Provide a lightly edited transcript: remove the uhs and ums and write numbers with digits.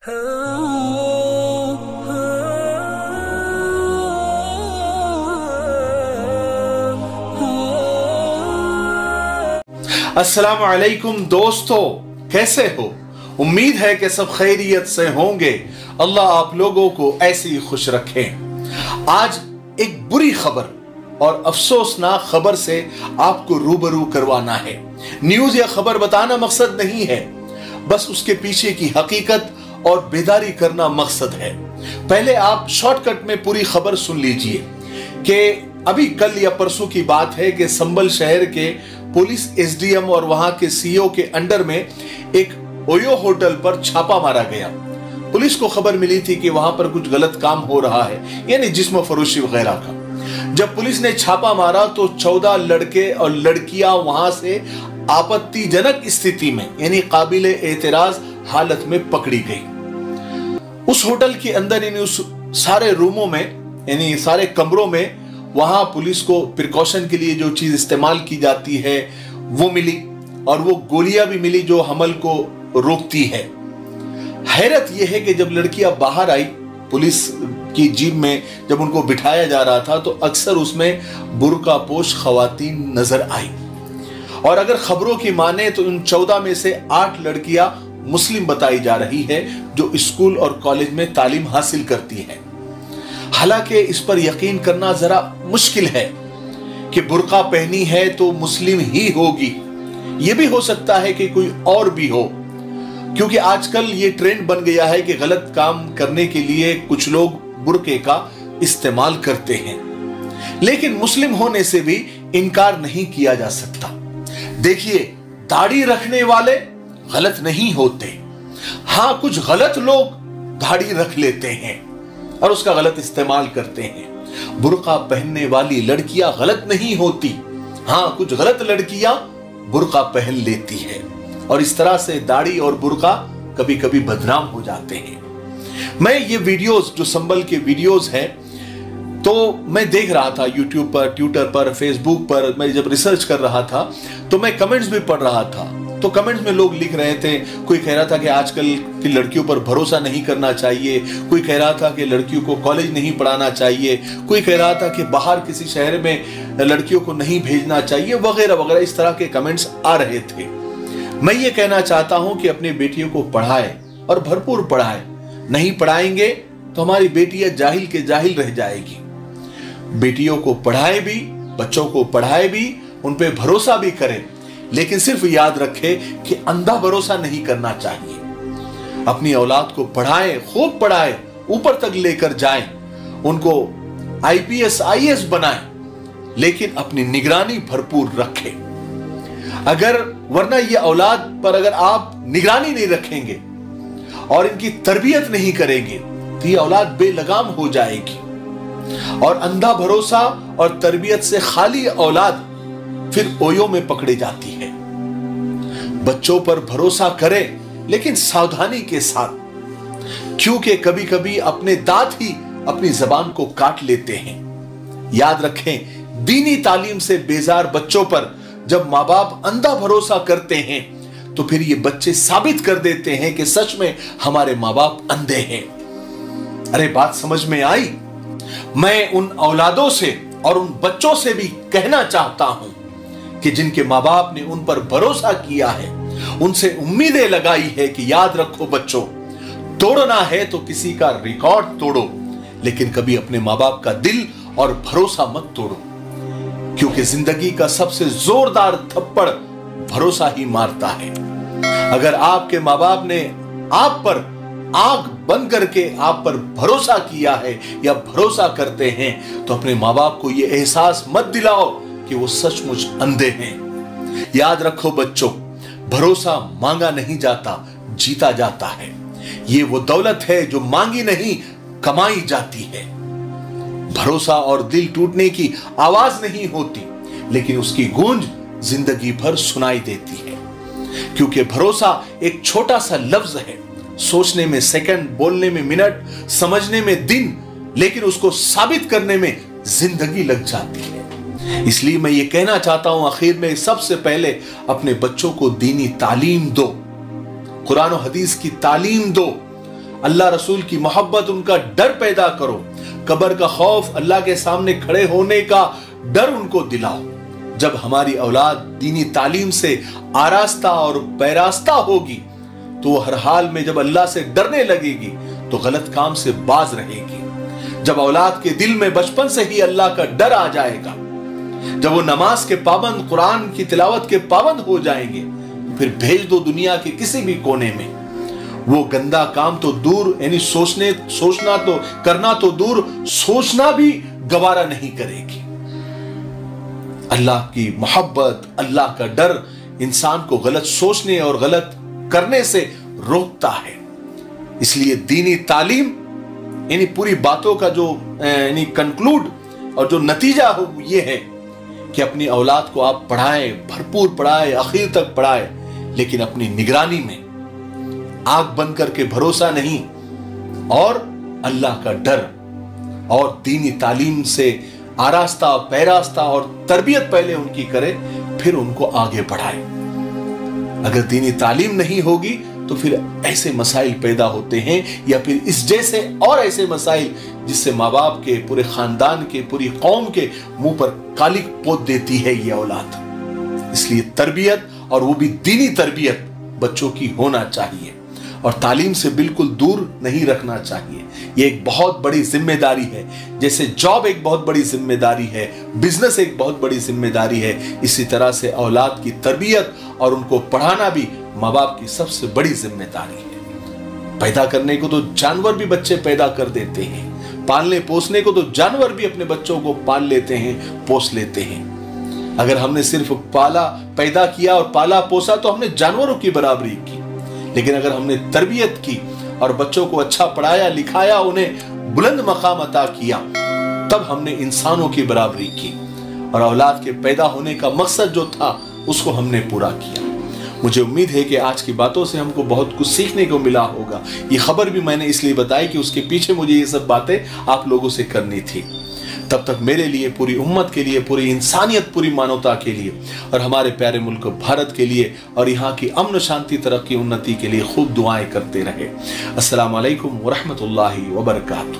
अस्सलाम वालेकुम दोस्तों, कैसे हो? उम्मीद है कि सब खैरियत से होंगे। अल्लाह आप लोगों को ऐसे ही खुश रखें। आज एक बुरी खबर और अफसोसनाक खबर से आपको रूबरू करवाना है। न्यूज या खबर बताना मकसद नहीं है, बस उसके पीछे की हकीकत और बेदारी करना मकसद है। पहले आप शॉर्टकट में पूरी खबर सुन लीजिए कि अभी कल या परसों की बात है कि संभल शहर के पुलिस एसडीएम और वहां के सीईओ के अंडर में एक ओयो होटल पर छापा मारा गया। पुलिस को खबर मिली थी कि वहां पर कुछ गलत काम हो रहा है, यानी जिस्म फरोशी वगैरह का। जब पुलिस ने छापा मारा तो 14 लड़के और लड़कियां वहां से आपत्तिजनक स्थिति में यानी काबिले एतराज हालत में पकड़ी गई। उस होटल के अंदर यानी उस सारे रूमों में यानी सारे कमरों में वहां पुलिस को प्रिकॉशन के लिए जो चीज इस्तेमाल की जाती है वो मिली, और वो गोलियां भी मिली जो हमल को रोकती है। हैरत यह है कि जब लड़कियां बाहर आई पुलिस की जीप में, जब उनको बिठाया जा रहा था तो अक्सर उसमें बुर्का पोश खवातीन नजर आई। और अगर खबरों की माने तो उन 14 में से 8 लड़कियां मुस्लिम बताई जा रही है जो स्कूल और कॉलेज में तालीम हासिल करती हैं। हालांकि इस पर यकीन करना जरा मुश्किल है कि बुर्का पहनी है तो मुस्लिम ही होगी। यह भी हो सकता है कि कोई और भी हो, क्योंकि आजकल ये ट्रेंड बन गया है कि गलत काम करने के लिए कुछ लोग बुर्के का इस्तेमाल करते हैं। लेकिन मुस्लिम होने से भी इनकार नहीं किया जा सकता। देखिए, दाढ़ी रखने वाले गलत नहीं होते। हां, कुछ गलत लोग दाढ़ी रख लेते हैं और उसका गलत इस्तेमाल करते हैं। बुर्का पहनने वाली लड़कियां गलत नहीं होती। हां, कुछ गलत लड़कियां बुर्का पहन लेती है और इस तरह से दाढ़ी और बुर्का कभी कभी बदनाम हो जाते हैं। मैं ये वीडियोस जो संभल के वीडियोस हैं तो मैं देख रहा था यूट्यूब पर, ट्विटर पर, फेसबुक पर। मैं जब रिसर्च कर रहा था तो मैं कमेंट्स भी पढ़ रहा था। तो कमेंट्स में लोग लिख रहे थे, कोई कह रहा था कि आजकल की लड़कियों पर भरोसा नहीं करना चाहिए, कोई कह रहा था कि लड़कियों को कॉलेज नहीं पढ़ाना चाहिए, कोई कह रहा था कि बाहर किसी शहर में लड़कियों को नहीं भेजना चाहिए, वगैरह वगैरह। इस तरह के कमेंट्स आ रहे थे। मैं ये कहना चाहता हूं कि अपनी बेटियों को पढ़ाए और भरपूर पढ़ाए। नहीं पढ़ाएंगे तो हमारी बेटियां जाहिल के जाहिल रह जाएगी। बेटियों को पढ़ाए भी, बच्चों को पढ़ाए भी, उन पे भरोसा भी करें, लेकिन सिर्फ याद रखें कि अंधा भरोसा नहीं करना चाहिए। अपनी औलाद को पढ़ाएं, खूब पढ़ाएं, ऊपर तक लेकर जाएं, उनको आईपीएस आईएएस बनाएं, लेकिन अपनी निगरानी भरपूर रखें। वरना ये औलाद पर अगर आप निगरानी नहीं रखेंगे और इनकी तरबियत नहीं करेंगे तो ये औलाद बेलगाम हो जाएगी। और अंधा भरोसा और तरबियत से खाली औलाद फिर ओयो में पकड़ी जाती है। बच्चों पर भरोसा करें, लेकिन सावधानी के साथ, क्योंकि कभी कभी अपने दांत ही अपनी जबान को काट लेते हैं। याद रखें, दीनी तालीम से बेजार बच्चों पर जब माँ बाप अंधा भरोसा करते हैं तो फिर ये बच्चे साबित कर देते हैं कि सच में हमारे माँ बाप अंधे हैं। अरे बात समझ में आई? मैं उन औलादों से और उन बच्चों से भी कहना चाहता हूं कि जिनके माँ बाप ने उन पर भरोसा किया है, उनसे उम्मीदें लगाई है कि याद रखो बच्चों, तोड़ना है तो किसी का रिकॉर्ड तोड़ो, लेकिन कभी अपने माँ बाप का दिल और भरोसा मत तोड़ो, क्योंकि जिंदगी का सबसे जोरदार थप्पड़ भरोसा ही मारता है। अगर आपके माँ बाप ने आप पर आंख बंद करके आप पर भरोसा किया है या भरोसा करते हैं तो अपने माँ बाप को यह एहसास मत दिलाओ कि वो सचमुच अंधे हैं। याद रखो बच्चों, भरोसा मांगा नहीं जाता, जीता जाता है। ये वो दौलत है जो मांगी नहीं, कमाई जाती है। भरोसा और दिल टूटने की आवाज नहीं होती, लेकिन उसकी गूंज जिंदगी भर सुनाई देती है। क्योंकि भरोसा एक छोटा सा लफ्ज है, सोचने में सेकंड, बोलने में मिनट, समझने में दिन, लेकिन उसको साबित करने में जिंदगी लग जाती है। इसलिए मैं ये कहना चाहता हूं आखिर में, सबसे पहले अपने बच्चों को दीनी तालीम दो, कुरान और हदीस की तालीम दो, अल्लाह रसूल की मोहब्बत, उनका डर पैदा करो। कब्र का खौफ, अल्लाह के सामने खड़े होने का डर उनको दिलाओ। जब हमारी औलाद दीनी तालीम से आरास्ता और पैरास्ता होगी तो हर हाल में जब अल्लाह से डरने लगेगी तो गलत काम से बाज रहेगी। जब औलाद के दिल में बचपन से ही अल्लाह का डर आ जाएगा, जब वो नमाज के पाबंद, कुरान की तिलावत के पाबंद हो जाएंगे, फिर भेज दो दुनिया के किसी भी कोने में, वो गंदा काम तो दूर, यानी सोचना तो करना तो दूर, सोचना भी गवारा नहीं करेगी। अल्लाह की मोहब्बत, अल्लाह का डर इंसान को गलत सोचने और गलत करने से रोकता है। इसलिए दीनी तालीम, यानी पूरी बातों का जो यानी कंक्लूड और जो नतीजा हो ये है कि अपनी औलाद को आप पढ़ाएं, भरपूर पढ़ाएं, आखिर तक पढ़ाएं, लेकिन अपनी निगरानी में, आंख बंद करके भरोसा नहीं, और अल्लाह का डर और दीनी तालीम से आरास्ता, पैरास्ता और तरबियत पहले उनकी करे, फिर उनको आगे बढ़ाए। अगर दीनी तालीम नहीं होगी तो फिर ऐसे मसाइल पैदा होते हैं, या फिर इस जैसे और ऐसे मसाइल जिससे माँ बाप के, पूरे खानदान के, पूरी कौम के मुंह पर कालिक पोत देती है ये औलाद। इसलिए तरबियत, और वो भी दीनी तरबियत बच्चों की होना चाहिए, और तालीम से बिल्कुल दूर नहीं रखना चाहिए। ये एक बहुत बड़ी जिम्मेदारी है। जैसे जॉब एक बहुत बड़ी जिम्मेदारी है, बिजनेस एक बहुत बड़ी जिम्मेदारी है, इसी तरह से औलाद की तरबियत और उनको पढ़ाना भी माँ बाप की सबसे बड़ी जिम्मेदारी है। पैदा करने को तो जानवर भी बच्चे पैदा कर देते हैं, पालने पोसने को तो जानवर भी अपने बच्चों को पाल लेते हैं, पोस लेते हैं। अगर हमने सिर्फ पैदा किया और पाला पोसा तो हमने जानवरों की बराबरी की, लेकिन अगर हमने तरबियत की और बच्चों को अच्छा पढ़ाया लिखाया, उन्हें बुलंद मकाम अता किया, तब हमने इंसानों की बराबरी की, और औलाद के पैदा होने का मकसद जो था उसको हमने पूरा किया। मुझे उम्मीद है कि आज की बातों से हमको बहुत कुछ सीखने को मिला होगा। ये खबर भी मैंने इसलिए बताई कि उसके पीछे मुझे ये सब बातें आप लोगों से करनी थी। तब तक मेरे लिए, पूरी उम्मत के लिए, पूरी इंसानियत, पूरी मानवता के लिए, और हमारे प्यारे मुल्क भारत के लिए, और यहाँ की अमन शांति, तरक्की, उन्नति के लिए खूब दुआएं करते रहे। अस्सलाम वालेकुम व रहमतुल्लाहि व बरकातहू।